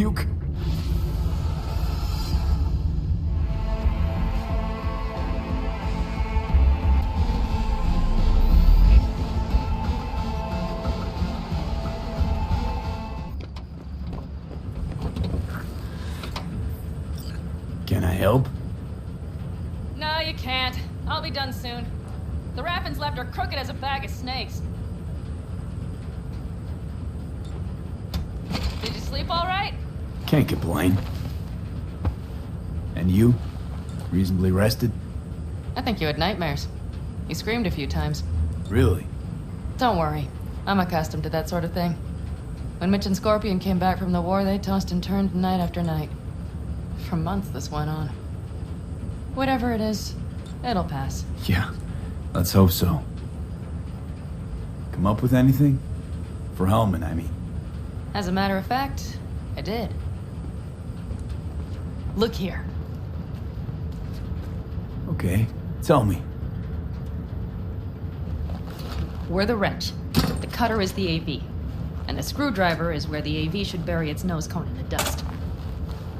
puke? Can I help? No, you can't. I'll be done soon. The Raffins left are crooked as a bag of snakes. Did you sleep all right? Can't complain. And you? Reasonably rested? I think you had nightmares. You screamed a few times. Really? Don't worry. I'm accustomed to that sort of thing. When Mitch and Scorpion came back from the war, they tossed and turned night after night. For months this went on. Whatever it is, it'll pass. Yeah, let's hope so. Come up with anything? For Hellman, I mean. As a matter of fact, I did. Look here. Okay, tell me. We're the wrench. The cutter is the AV. And the screwdriver is where the AV should bury its nose cone in the dust.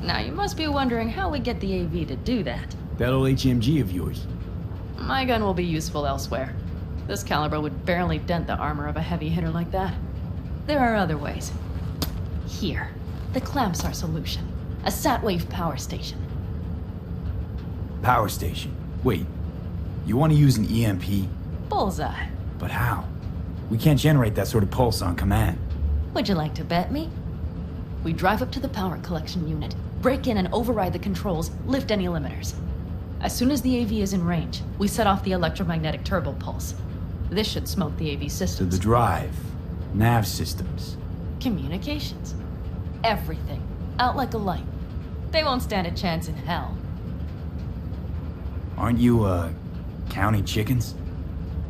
Now, you must be wondering how we get the AV to do that. That old HMG of yours. My gun will be useful elsewhere. This caliber would barely dent the armor of a heavy hitter like that. There are other ways. Here, the clamps are solution. A sat-wave power station. Power station. Wait, you want to use an EMP? Bullseye. But how? We can't generate that sort of pulse on command. Would you like to bet me? We drive up to the power collection unit, break in and override the controls, lift any limiters. As soon as the AV is in range, we set off the electromagnetic turbo pulse. This should smoke the AV To systems. the drive, nav systems. Communications. Everything. Out like a light. They won't stand a chance in hell. Aren't you, counting chickens?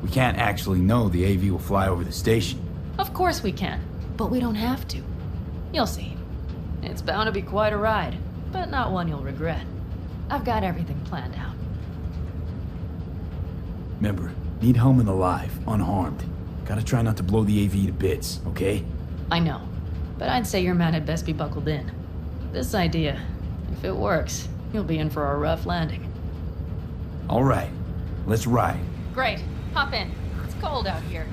We can't actually know the AV will fly over the station. Of course we can, but we don't have to. You'll see. It's bound to be quite a ride, but not one you'll regret. I've got everything planned out. Remember, need Hellman alive, unharmed. Gotta try not to blow the AV to bits, okay? I know, but I'd say your man had best be buckled in. This idea, if it works, you'll be in for a rough landing. All right, let's ride. Great. Hop in. It's cold out here.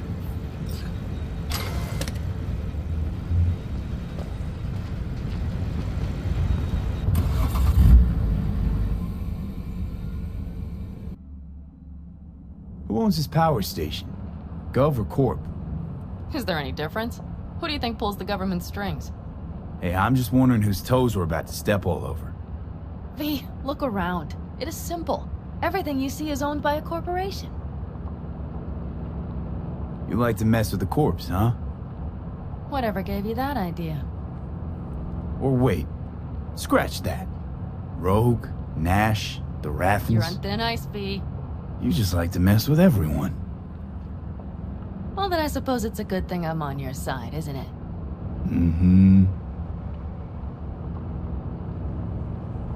Who owns this power station? Gov or Corp? Is there any difference? Who do you think pulls the government's strings? Hey, I'm just wondering whose toes we're about to step all over. V, look around. It is simple. Everything you see is owned by a corporation. You like to mess with the corpse, huh? Whatever gave you that idea? Or wait, scratch that. Rogue, Nash, the Raffins. You're on thin ice, V. You just like to mess with everyone. Well, then I suppose it's a good thing I'm on your side, isn't it? Mm-hmm.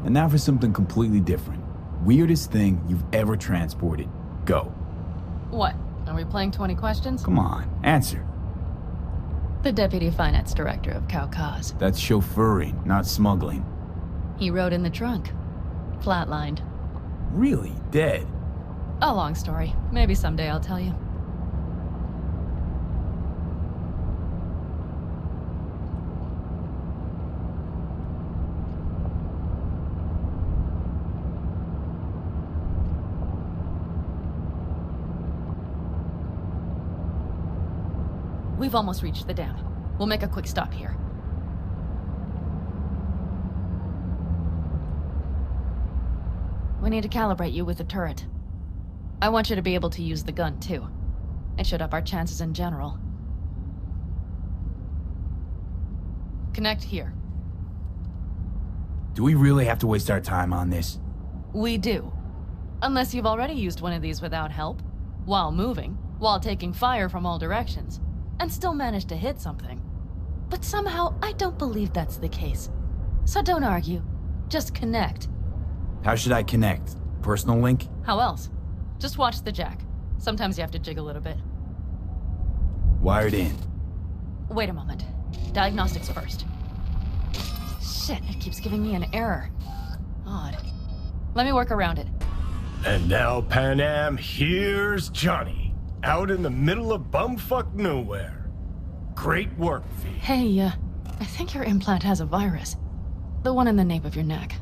And now for something completely different. Weirdest thing you've ever transported. Go. What? Are we playing 20 questions? Come on, answer. The Deputy Finance Director of Caucase. That's chauffeuring, not smuggling. He rode in the trunk. Flatlined. Really? Dead? A long story. Maybe someday I'll tell you. We've almost reached the dam. We'll make a quick stop here. We need to calibrate you with the turret. I want you to be able to use the gun, too. It should up our chances in general. Connect here. Do we really have to waste our time on this? We do. Unless you've already used one of these without help, while moving, while taking fire from all directions, and still managed to hit something. But somehow, I don't believe that's the case. So don't argue. Just connect. How should I connect? Personal link? How else? Just watch the jack. Sometimes you have to jig a little bit. Wired in. Wait a moment. Diagnostics first. Shit, it keeps giving me an error. Odd. Let me work around it. And now, Pan Am, here's Johnny. Out in the middle of bumfuck nowhere. Great work, V. Hey, I think your implant has a virus. The one in the nape of your neck.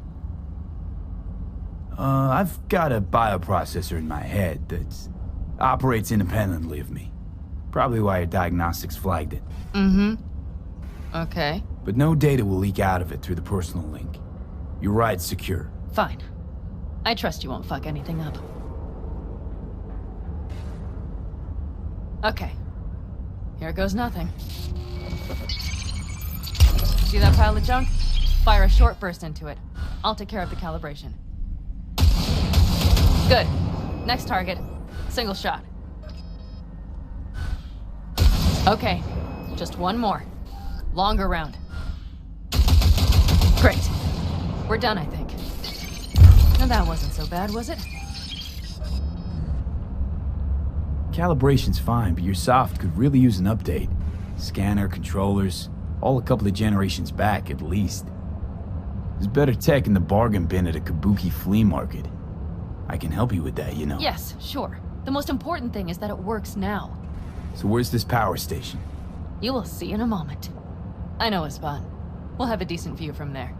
I've got a bioprocessor in my head that operates independently of me. Probably why your diagnostics flagged it. Mm-hmm. Okay. But no data will leak out of it through the personal link. Your ride's secure. Fine. I trust you won't fuck anything up. Okay. Here goes nothing. See that pile of junk? Fire a short burst into it. I'll take care of the calibration. Good. Next target. Single shot. Okay. Just one more. Longer round. Great. We're done, I think. Now that wasn't so bad, was it? Calibration's fine, but your soft could really use an update. Scanner, controllers, all a couple of generations back at least. There's better tech in the bargain bin at a kabuki flea market. I can help you with that, you know. Yes, sure. The most important thing is that it works now. So where's this power station? You will see in a moment. I know a spot. We'll have a decent view from there.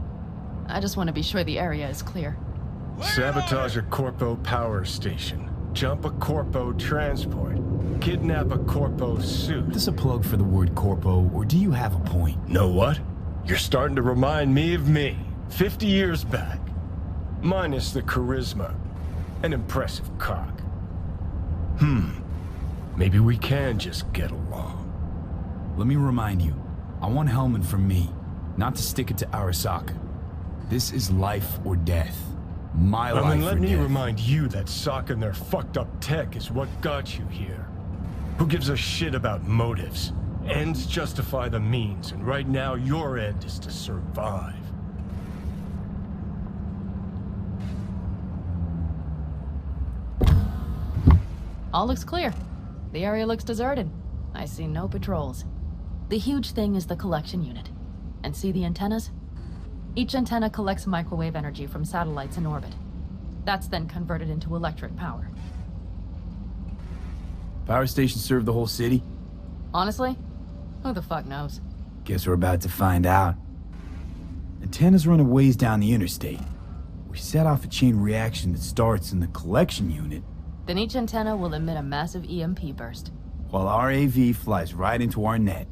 I just want to be sure the area is clear. Sabotage a Corpo power station. Jump a Corpo transport. Kidnap a Corpo suit. Is this a plug for the word corpo, or do you have a point? Know what? You're starting to remind me of me, 50 years back. Minus the charisma. An impressive cock. Maybe we can just get along. Let me remind you, I want Hellman from me, not to stick it to Arasaka. This is life or death. My life or death. Let me remind you that Sokka and their fucked up tech is what got you here. Who gives a shit about motives? Ends justify the means, and right now your end is to survive. All looks clear. The area looks deserted. I see no patrols. The huge thing is the collection unit. And see the antennas? Each antenna collects microwave energy from satellites in orbit. That's then converted into electric power. Power stations serve the whole city? Honestly? Who the fuck knows? Guess we're about to find out. Antennas run a ways down the interstate. We set off a chain reaction that starts in the collection unit, Then each antenna will emit a massive EMP burst. while our AV flies right into our net.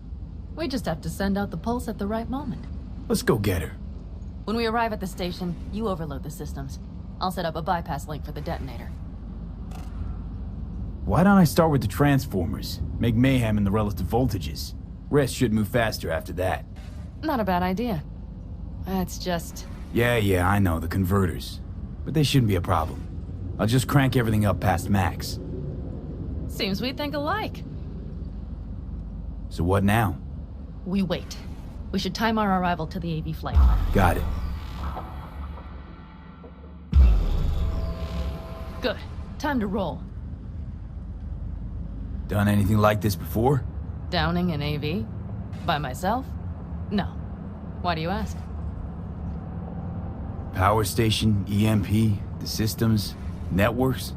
We just have to send out the pulse at the right moment. Let's go get her. When we arrive at the station, you overload the systems. I'll set up a bypass link for the detonator. Why don't I start with the transformers? Make mayhem in the relative voltages. Rest should move faster after that. Not a bad idea. It's just... Yeah, I know, the converters. But they shouldn't be a problem. I'll just crank everything up past max. Seems we think alike. So what now? We wait. We should time our arrival to the AV flight plan. Got it. Good. Time to roll. Done anything like this before? Downing an AV? By myself? No. Why do you ask? Power station, EMP, the systems, networks.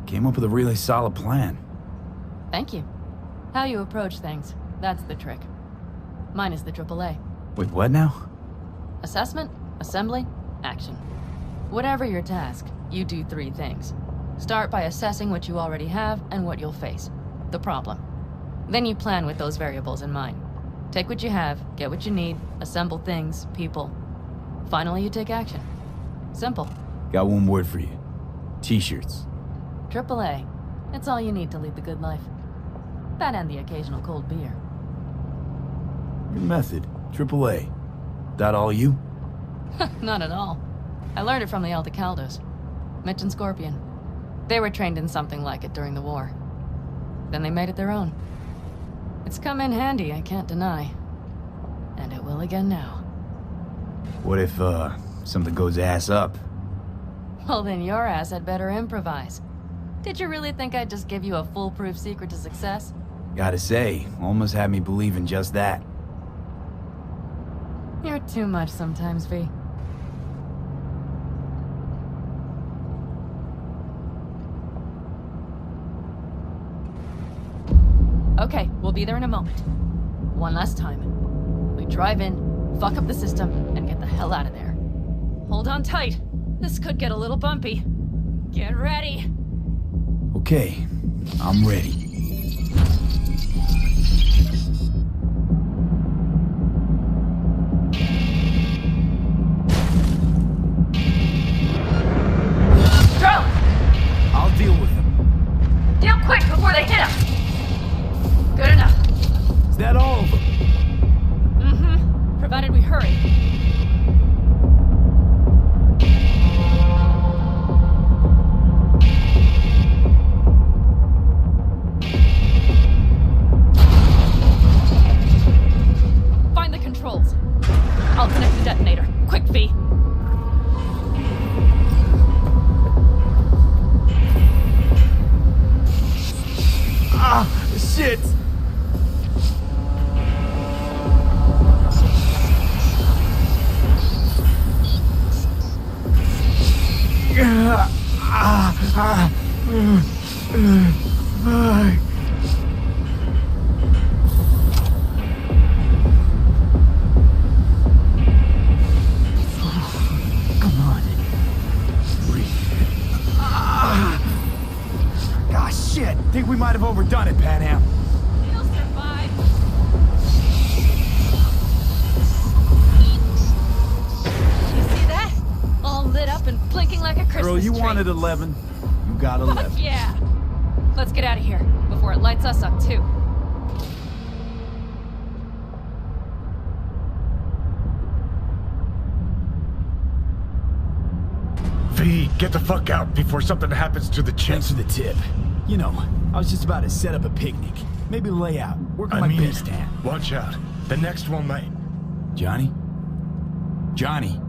Came up with a really solid plan. Thank you. How you approach things, that's the trick. Mine is the AAA. Wait, what now? Assessment, assembly, action. Whatever your task, you do 3 things. Start by assessing what you already have and what you'll face. The problem. Then you plan with those variables in mind. Take what you have, get what you need, assemble things, people. Finally, you take action. Simple. Got one word for you. T-shirts. AAA. It's all you need to lead the good life. That and the occasional cold beer. Your method. AAA. That all you? Not at all. I learned it from the Aldecaldos. Mitch and Scorpion. They were trained in something like it during the war. Then they made it their own. It's come in handy, I can't deny. And it will again now. What if, something goes ass up? Well, then your ass had better improvise. Did you really think I'd just give you a foolproof secret to success? Gotta say, almost had me believe in just that. You're too much sometimes, V. Okay, we'll be there in a moment. One last time. We drive in, fuck up the system, and get the hell out of there. Hold on tight. This could get a little bumpy. Get ready. Okay, I'm ready. Drone! I'll deal with them. Deal quick before they hit us! Good enough. Is that all of them? Mm-hmm. Provided we hurry. Find the controls. I'll connect the detonator. Quick, V. Ah, shit! Come on. Breathe. Ah, shit! Think we might have overdone it, Panham. You'll survive. You see that? All lit up and blinking like a Christmas Girl, you tree. wanted 11. You got 11. Fuck yeah! Let's get out of here before it lights us up too. V, get the fuck out before something happens to the chip. Thanks for the tip. You know, I was just about to set up a picnic. Maybe lay out, work on I my mean, base tan. watch out. The next one might. Johnny? Johnny?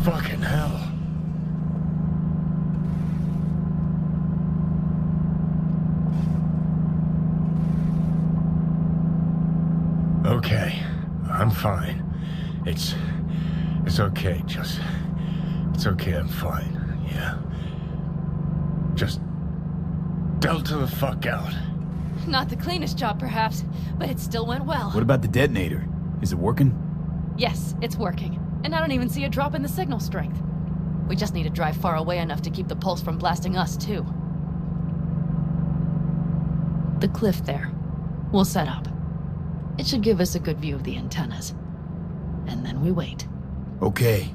Fucking hell. Okay, I'm fine. It's okay, just... It's okay, I'm fine, yeah. Just... Delta the fuck out. Not the cleanest job, perhaps, but it still went well. What about the detonator? Is it working? Yes, it's working. And I don't even see a drop in the signal strength. We just need to drive far away enough to keep the pulse from blasting us, too. The cliff there. We'll set up. It should give us a good view of the antennas. And then we wait. Okay,